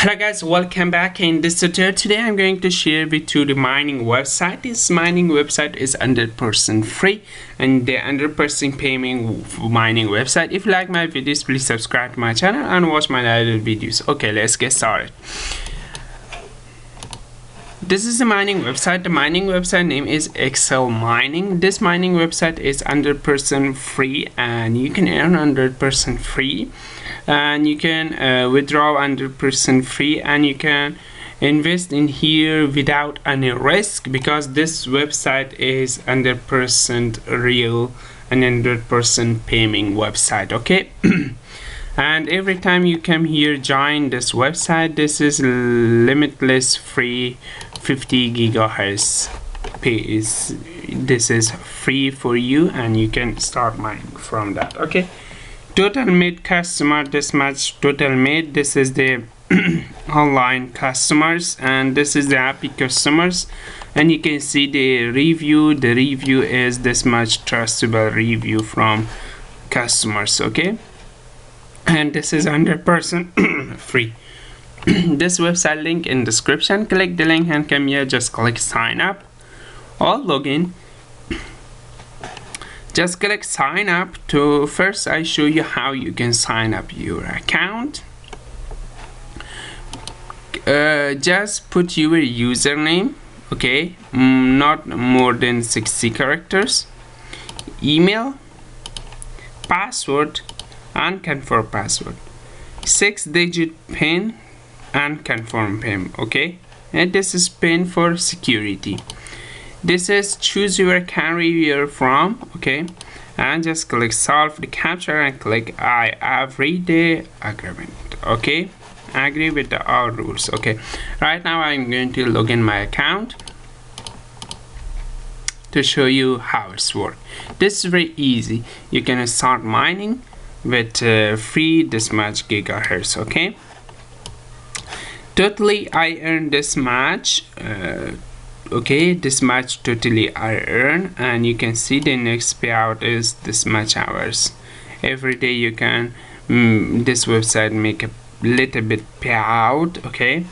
Hello guys, welcome back. In this tutorial today I'm going to share with you the mining website. This mining website is 100% free and the 100% paying mining website. If you like my videos, please subscribe to my channel and watch my other videos. Okay, let's get started. This is the mining website. The mining website name is Excel Mining. This mining website is 100% free and you can earn 100% free, and you can withdraw 100% free, and you can invest in here without any risk, because this website is 100% real and 100% paying website. Okay. And every time you come here, join this website, this is limitless free 50 gigahertz this is free for you, and you can start mining from that. Okay, total made customer, this much total made. This is the online customers, and this is the happy customers, and you can see the review. The review is this much trustable review from customers. Okay, and this is 100% free. This website link in description. Click the link and come here, just click sign up or login. Just click sign up. To first I show you how you can sign up your account. Just put your username, okay, not more than 60 characters, email, password, and confirm password, 6-digit pin, and confirm pin. Okay, and this is pin for security. This is choose your carrier from. Okay, and just click solve the captcha and click I agree the agreement. Okay, agree with the all rules. Okay, right now I'm going to log in my account to show you how it's work. This is very easy. You can start mining with free this much gigahertz. Okay, totally I earned this much. Okay, this much totally I earn, and you can see the next payout is this much hours. Every day you can this website make a little bit payout. Okay,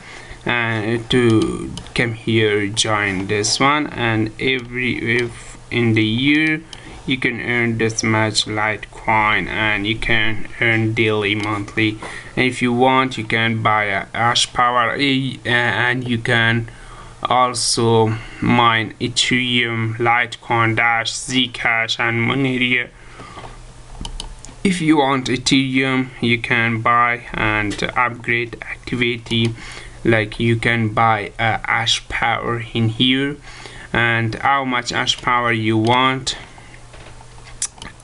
to come here, join this one, and if in the year you can earn this much Litecoin, and you can earn daily, monthly, and if you want you can buy a hash power, and you can also mine Ethereum, Litecoin, Dash, Zcash, and Millionaire. If you want Ethereum, you can buy and upgrade activity, like you can buy a hash power in here, and how much hash power you want,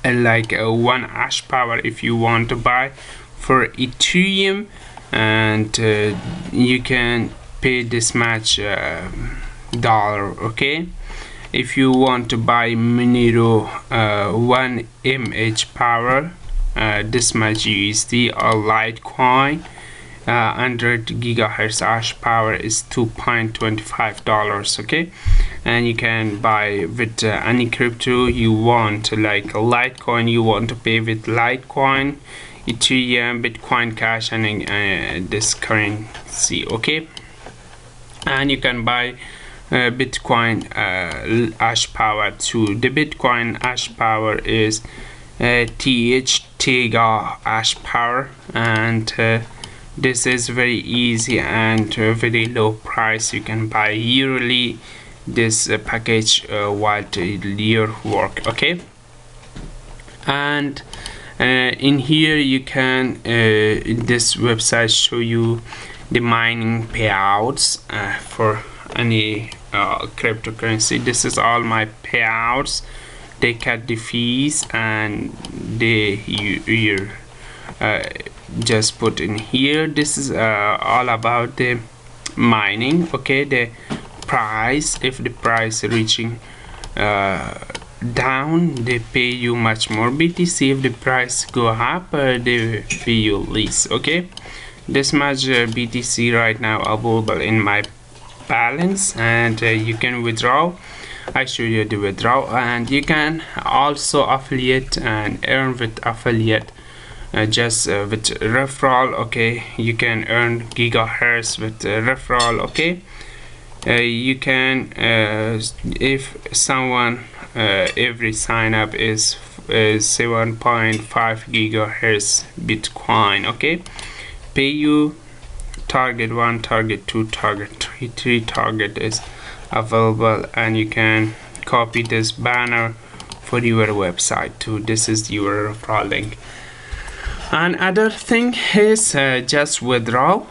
like one hash power if you want to buy for Ethereum, and you can pay this much dollar. Okay, if you want to buy Monero 1 mAh power, this much USD, or Litecoin 100 gigahertz hash power is $2.25. Okay, and you can buy with any crypto you want, like Litecoin, you want to pay with Litecoin, Ethereum, Bitcoin Cash, and this currency. Okay, and you can buy Bitcoin hash power too. The Bitcoin hash power is Tega hash power, and this is very easy and very low price. You can buy yearly this package while your work. Okay, and in here you can this website show you the mining payouts for any cryptocurrency. This is all my payouts. They cut the fees, and they you just put in here. This is all about the mining. Okay, the price, if the price reaching down, they pay you much more BTC. If the price go up, they pay you less. Okay, this much BTC right now available in my balance, and you can withdraw. I show you the withdrawal, and you can also affiliate and earn with affiliate just with referral. Okay, you can earn gigahertz with referral. Okay, you can if someone every sign up is 7.5 gigahertz Bitcoin. Okay, pay you target 1, target 2, target 3 target is available, and you can copy this banner for your website too. This is your referral link. And other thing is just withdraw.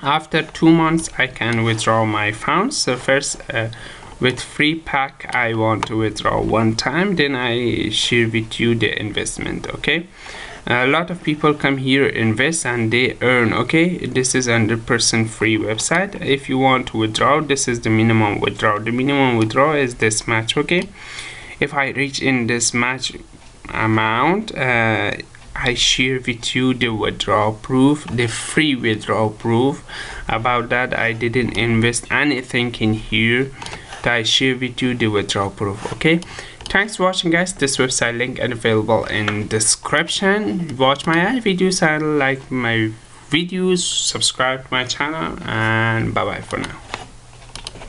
After 2 months I can withdraw my funds. So first with free pack I want to withdraw one time, then I share with you the investment. Okay, a lot of people come here, invest, and they earn. Okay, this is 100% free website. If you want to withdraw, this is the minimum withdrawal. The minimum withdrawal is this much. Okay, if I reach in this much amount, I share with you the withdrawal proof, the free withdrawal proof. About that, I didn't invest anything in here. I share with you the withdrawal proof. Okay, thanks for watching, guys. This website link is available in description. Watch my other videos and like my videos, subscribe to my channel, and bye bye for now.